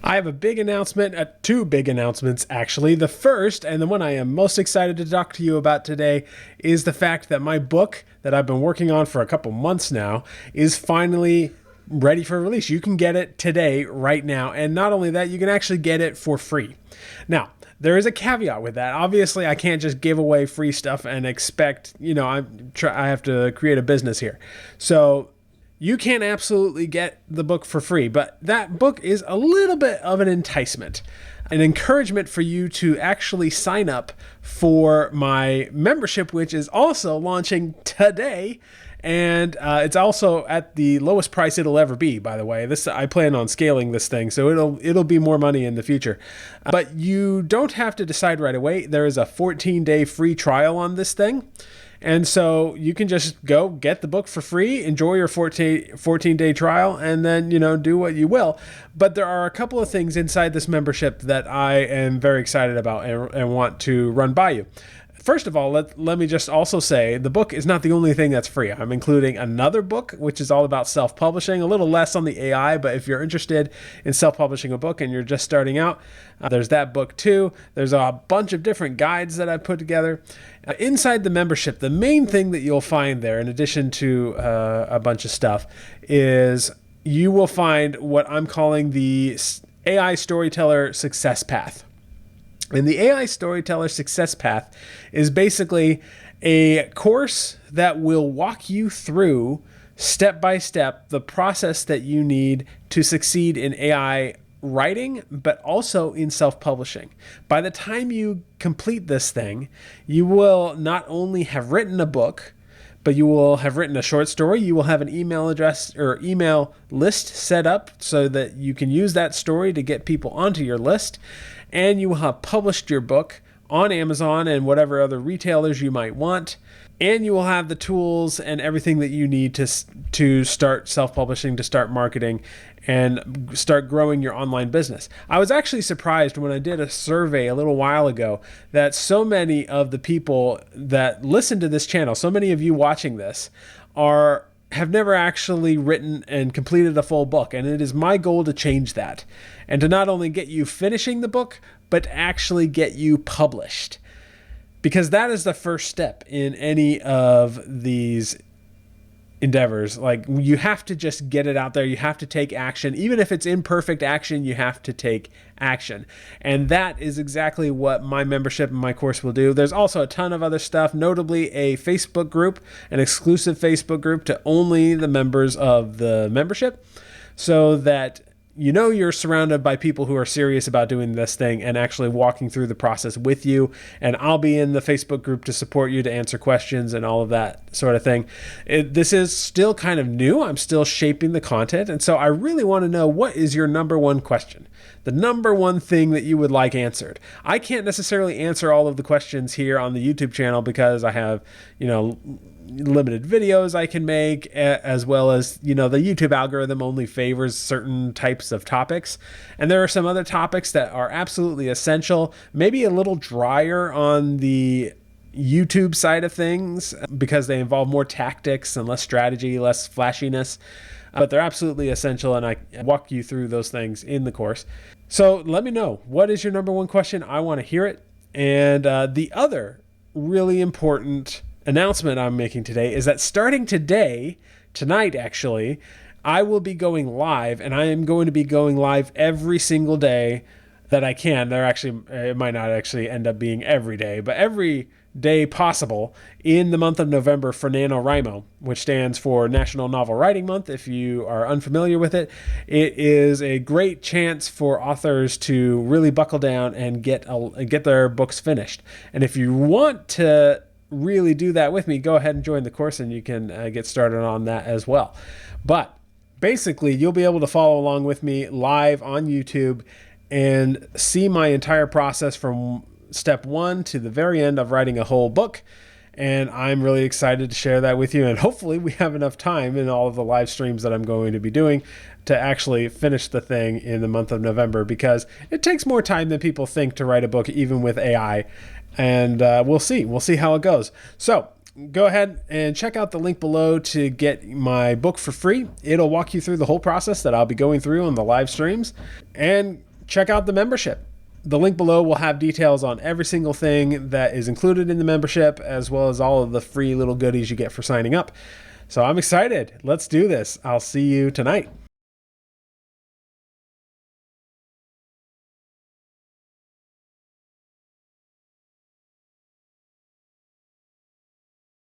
I have a big announcement, two big announcements actually. The first, and the one I am most excited to talk to you about today, is the fact that my book that I've been working on for a couple months now is finally ready for release. You can get it today, right now. And not only that, you can actually get it for free. Now, there is a caveat with that. Obviously, I can't just give away free stuff and expect, I have to create a business here. So you can absolutely get the book for free, but that book is a little bit of an enticement, an encouragement for you to actually sign up for my membership, which is also launching today. And it's also at the lowest price it'll ever be, by the way. I plan on scaling this thing, so it'll be more money in the future. But you don't have to decide right away. There is a 14-day free trial on this thing. And so you can just go get the book for free, enjoy your 14-day trial, and then, do what you will. But there are a couple of things inside this membership that I am very excited about and want to run by you. First of all, let me just also say the book is not the only thing that's free. I'm including another book, which is all about self-publishing, a little less on the AI, but if you're interested in self-publishing a book and you're just starting out, there's that book too. There's a bunch of different guides that I put together. Inside the membership, the main thing that you'll find there, in addition to a bunch of stuff, is you will find what I'm calling the AI Storyteller Success Path. And the AI Storyteller Success Path is basically a course that will walk you through step by step the process that you need to succeed in AI writing, but also in self-publishing. By the time you complete this thing, you will not only have written a book, but you will have written a short story. You will have an email address or email list set up so that you can use that story to get people onto your list. And you will have published your book on Amazon and whatever other retailers you might want. And you will have the tools and everything that you need to start self-publishing, to start marketing, and start growing your online business. I was actually surprised when I did a survey a little while ago that so many of the people that listen to this channel, so many of you watching this, have never actually written and completed a full book. And it is my goal to change that and to not only get you finishing the book, but actually get you published. Because that is the first step in any of these endeavors. Like, you have to just get it out there. You have to take action. Even if it's imperfect action, you have to take action. And that is exactly what my membership and my course will do. There's also a ton of other stuff, notably a Facebook group, an exclusive Facebook group to only the members of the membership, so that you're surrounded by people who are serious about doing this thing and actually walking through the process with you. And I'll be in the Facebook group to support you, to answer questions and all of that sort of thing. This is still kind of new. I'm still shaping the content. And so I really want to know, what is your number one question? The number one thing that you would like answered. I can't necessarily answer all of the questions here on the YouTube channel because I have, limited videos I can make, as well as, the YouTube algorithm only favors certain types of topics. And there are some other topics that are absolutely essential, maybe a little drier on the YouTube side of things because they involve more tactics and less strategy, less flashiness, but they're absolutely essential. And I walk you through those things in the course. So let me know, what is your number one question? I want to hear it. And the other really important announcement I'm making today is that starting tonight actually, I will be going live, and I am going to be going live every single day that I can. It might not actually end up being every day, but every day possible in the month of November for NaNoWriMo, which stands for National Novel Writing Month. If you are unfamiliar with it, it is a great chance for authors to really buckle down and get their books finished. And if you want to really do that with me, go ahead and join the course and you can get started on that as well. But basically, you'll be able to follow along with me live on YouTube and see my entire process from step one to the very end of writing a whole book. And I'm really excited to share that with you. And hopefully we have enough time in all of the live streams that I'm going to be doing to actually finish the thing in the month of November, because it takes more time than people think to write a book, even with AI. And we'll see how it goes. So go ahead and check out the link below to get my book for free. It'll walk you through the whole process that I'll be going through on the live streams. And check out the membership. The link below will have details on every single thing that is included in the membership, as well as all of the free little goodies you get for signing up. So I'm excited. Let's do this. I'll see you tonight.